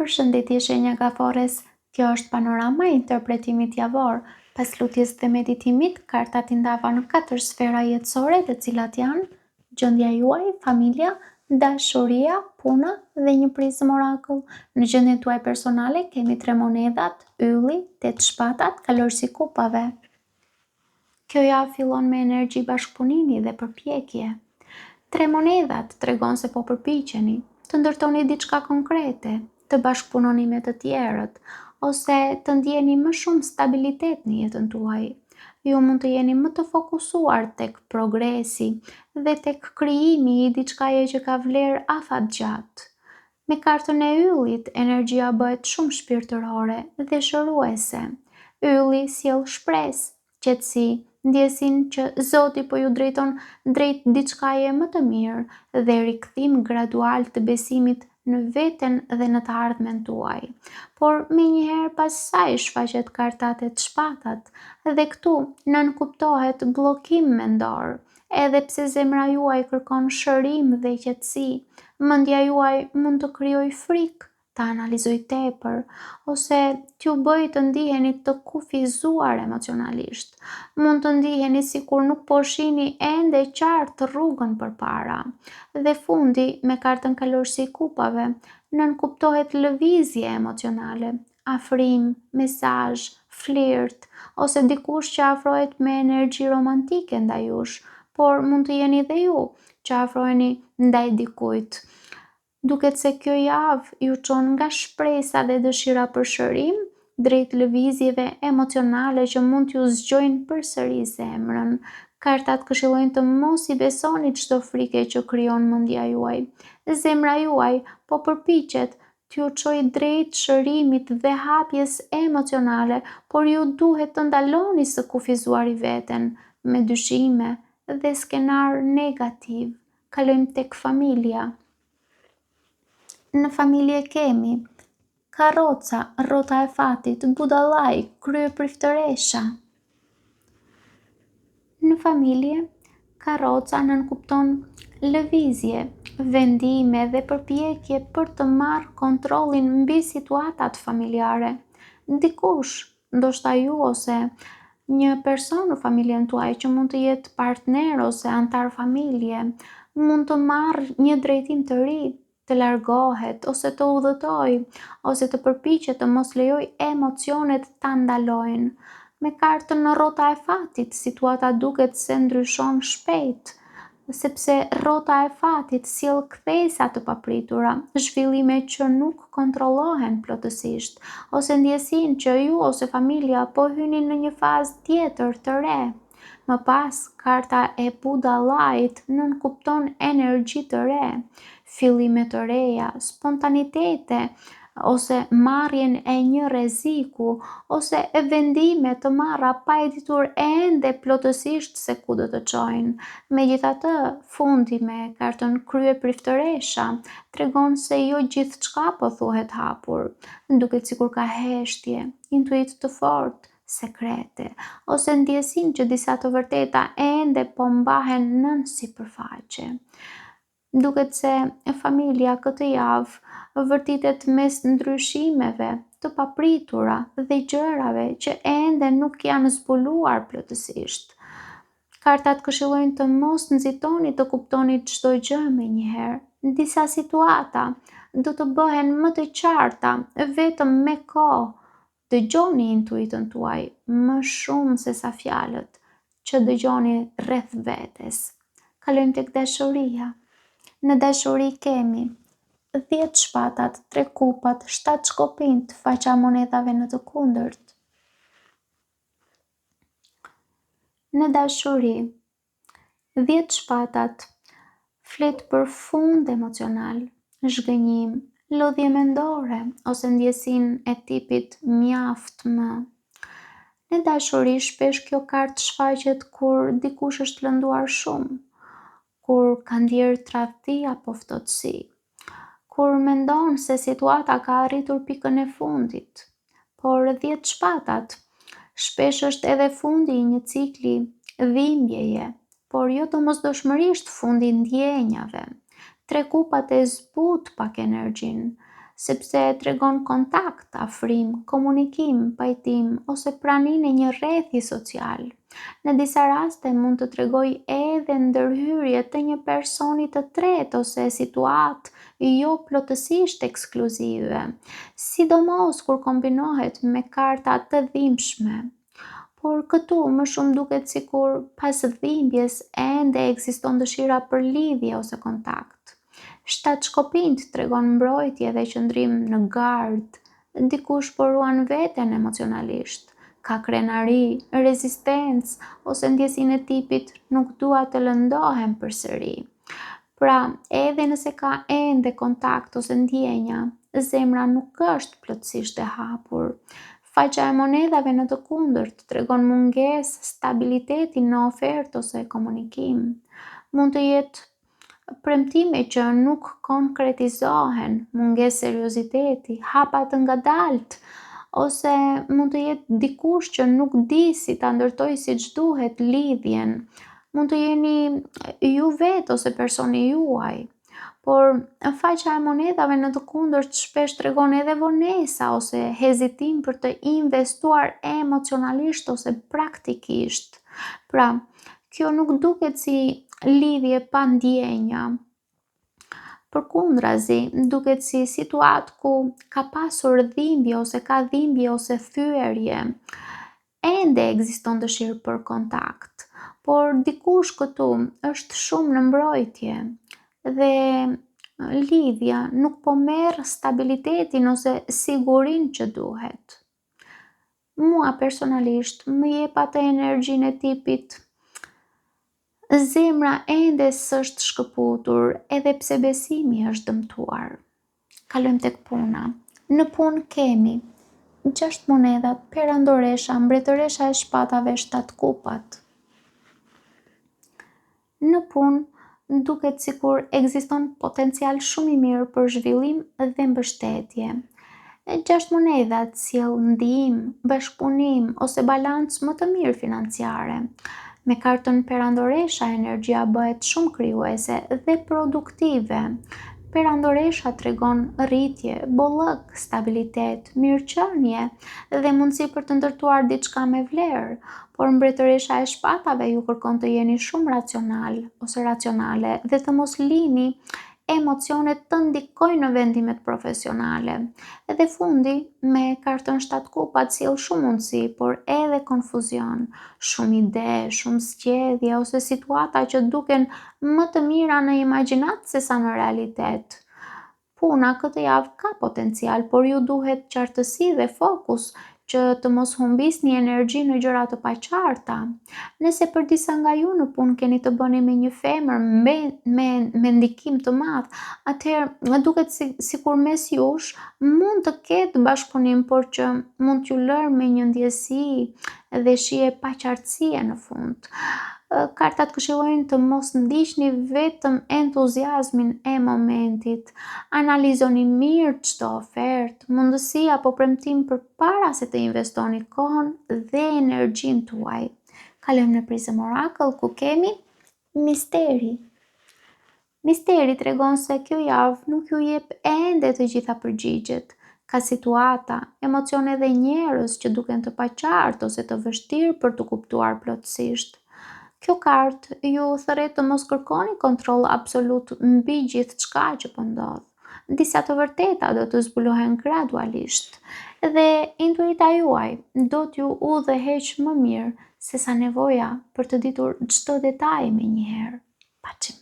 Përshëndetje shenja gafores, kjo është panorama e interpretimit javor. Pas lutjes dhe meditimit, kartat i ndava në 4 sfera jetësore, të cilat janë gjendja juaj, familja, dashuria, puna dhe një prizm orakull. Në gjendjen tuaj personale kemi 3 monedhat, ylli, 8 shpatat, kalorësi kupave. Kjo javë fillon me energji bashkëpunimi dhe përpjekje. 3 monedhat tregon se po përpiqeni të ndërtoni diçka konkrete, të bashkëpunoni me të tjerët, ose të ndjeni më shumë stabilitet në jetën tuaj. Ju mund të jeni më të fokusuar tek progresi dhe tek krijimi i diçkaje që ka vlerë afatgjatë. Me kartën e yllit, energjia bëhet shumë shpirtërore dhe shëruese. Ylli sjell shpresë, qetësi, ndjesinë që Zoti po ju drejton drejt diçkaje më të mirë dhe rikthim gradual të besimit në veten dhe në të ardhmen tuaj. Por menjëherë pas saj shfaqet karta 8 shpatat dhe këtu nënkuptohet bllokim mendor. Edhe pse zemra juaj kërkon shërim dhe qetësi, mendja juaj mund të krijojë frikë, të analizoj tepër, ose t'ju bëj të ndiheni të kufizuar emocionalisht. Mund të ndiheni sikur nuk po shihni ende qartë rrugën përpara. Dhe fundi, me kartën kalorësi kupave, nënkuptohet lëvizje emocionale, afrim, mesazh, flirt, ose dikush që afrohet me energji romantike ndaj jush, por mund të jeni dhe ju që afroheni ndaj dikujt. Duket se kjo javë ju çon nga shpresa dhe dëshira për shërim drejt lëvizjeve emocionale që mund t'ju zgjojnë përsëri zemrën. Kartat këshillojnë të mos i besoni çdo frike që krijon mendja juaj. Zemra juaj po përpiqet t'ju çojë drejt shërimit dhe hapjes emocionale, por ju duhet të ndaloni së kufizuari veten me dyshime dhe skenar negativ. Kalojmë tek familja. Në familje kemi karroca, rrota e fatit, budallaj, krye priftëresha. Në familje, karroca nënkupton lëvizje, vendime dhe përpjekje për të marrë kontrollin mbi situatat familjare. Dikush, ndoshta ju ose një person në familjen tuaj që mund të jetë partner ose antar familje, mund të marrë një drejtim të ri, të largohet ose të udhëtojë, ose të përpiqet të mos lejojë emocionet ta ndalojnë. Me kartën në rrota e fatit, situata duket se ndryshon shpejt, sepse rrota e fatit sjell kthesa të papritura, zhvillime që nuk kontrollohen plotësisht, ose ndjesinë që ju ose familja po hyni në një fazë tjetër të re. Më pas, karta e budallajt nënkupton energji të re, fillime të reja, spontanitete, ose marrjen e një rreziku, ose vendime të marra pa e ditur ende plotësisht se ku do të çojnë. Megjithatë, fundi me kartën krye priftëresha tregon se jo gjithçka po thuhet hapur. Duket sikur ka heshtje, intuit të fortë, sekrete, ose ndjesinë që disa të vërteta ende po mbahen nën sipërfaqe. Duket se familja këtë javë vërtitet mes ndryshimeve të papritura dhe gjërave që ende nuk janë zbuluar plotësisht. Kartat këshillojnë të mos nxitoni të kuptoni çdo gjë menjëherë. Disa situata do të bëhen më të qarta vetëm me kohë. Dëgjoni intuitën tuaj më shumë se sa fjalët që dëgjoni rreth vetes. Kalojmë tek dashuria. Në dashuri kemi 10 shpatat, 3 kupat, 7 shkopinjt, faqa monedhave në të kundërt. Në dashuri, 10 shpatat flet për fund emocional, zhgënjim, lodhje mendore ose ndjesinë e tipit mjaft më. Në dashuri shpesh kjo kartë shfaqet kur dikush është lënduar shumë, kur ka ndjerë tradhti apo ftohtësi, kur mendon se situata ka arritur pikën e fundit. Por 10 shpatat shpesh është edhe fundi i një cikli dhimbjeje, por jo domosdoshmërisht fundi i ndjenjave. 3 kupat e zbut pak energjinë, sepse tregon kontakt, afrim, komunikim, pajtim ose praninë e një rrethi social. Në disa raste mund të tregojë edhe ndërhyrje të një personi të tretë ose situatë jo plotësisht ekskluzive, sidomos kur kombinohet me karta të dhimbshme. Por këtu më shumë duket sikur pas dhimbjes ende ekziston dëshira për lidhje ose kontakt. Shtatshkopint tregon mbrojtje dhe qëndrim në gardë, dikush po ruan veten emocionalisht, ka krenari, rezistencë ose ndjesinë e tipit nuk dua të lëndohem përsëri. Pra, edhe nëse ka ende kontakt ose ndjenja, zemra nuk është plotësisht e hapur. Faqja e monedhave në të kundërt tregon mungesë stabiliteti në ofertë ose komunikim. Mund të jetë premtime që nuk konkretizohen, mungesë serioziteti, hapa të ngadaltë, ose mund të jetë dikush që nuk di si ta ndërtoj siç duhet lidhjen. Mund të jeni ju vetë ose personi juaj. Por faqja e monedhave në të kundërt shpesh tregon edhe vonesa ose hezitim për të investuar emocionalisht ose praktikisht. Pra, kjo nuk duket si lidhje pa ndjenja. Përkundrazi, duket si situatë ku ka pasur dhimbje ose ka dhimbje ose thyerje. Ende ekziston dëshirë për kontakt, por dikush këtu është shumë në mbrojtje dhe lidhja nuk po merr stabilitetin ose sigurinë që duhet. Mua personalisht më jep atë energjinë e tipit zemra ende s'është shkëputur edhe pse besimi është dëmtuar. Kalojmë tek puna. Në punë kemi 6 monedhat, perandoresha, mbretëresha e shpatave, 7 kupat. Në punë duket sikur ekziston potencial shumë i mirë për zhvillim dhe mbështetje. 6 monedhat sjell ndihmë, bashkëpunim ose balancë më të mirë financiare. Me kartën perandoresha energjia bëhet shumë krijuese dhe produktive. Perandoresha tregon rritje, bollëk, stabilitet, mirëqenie dhe mundësi për të ndërtuar diçka me vlerë, por mbretëresha e shpatave ju kërkon të jeni shumë racional ose racionale dhe të mos lini emocionet të ndikojnë në vendimet profesionale. Edhe fundi, me kartën 7 kupat sjell shumë mundësi, por edhe konfuzion, shumë ide, shumë zgjedhje ose situata që duken më të mira në imagjinat se sa në realitet. Puna këtë javë ka potencial, por ju duhet qartësi dhe fokus që të mos humbisni energji në gjëra të paqarta. Nëse për disa nga ju në punë keni të bëni me një femër me ndikim të madh, atëherë duket sikur mes jush mund të ketë bashkëpunim, por që mund t'ju lërë me një ndjesi dhe shije paqartësie në fund. Kartat këshillojnë të mos ndiqni vetëm entuziazmin e momentit. Analizoni mirë çdo ofertë, mundësi apo premtim përpara se të investoni kohën dhe energjinë tuaj. Kalojmë në prizëm Oracle ku kemi misteri. Misteri tregon se kjo javë nuk ju jep ende të gjitha përgjigjet. Ka situata, emocione dhe njerëz që duken të paqartë ose të vështirë për të kuptuar plotësisht. Kjo kartë ju thërret të mos kërkoni kontroll absolut mbi gjithçka që po ndodh. Disa të vërteta do të zbulohen gradualisht dhe intuita juaj do t'ju udhëheqë më mirë se sa nevoja për të ditur çdo detaj menjëherë. Paçim.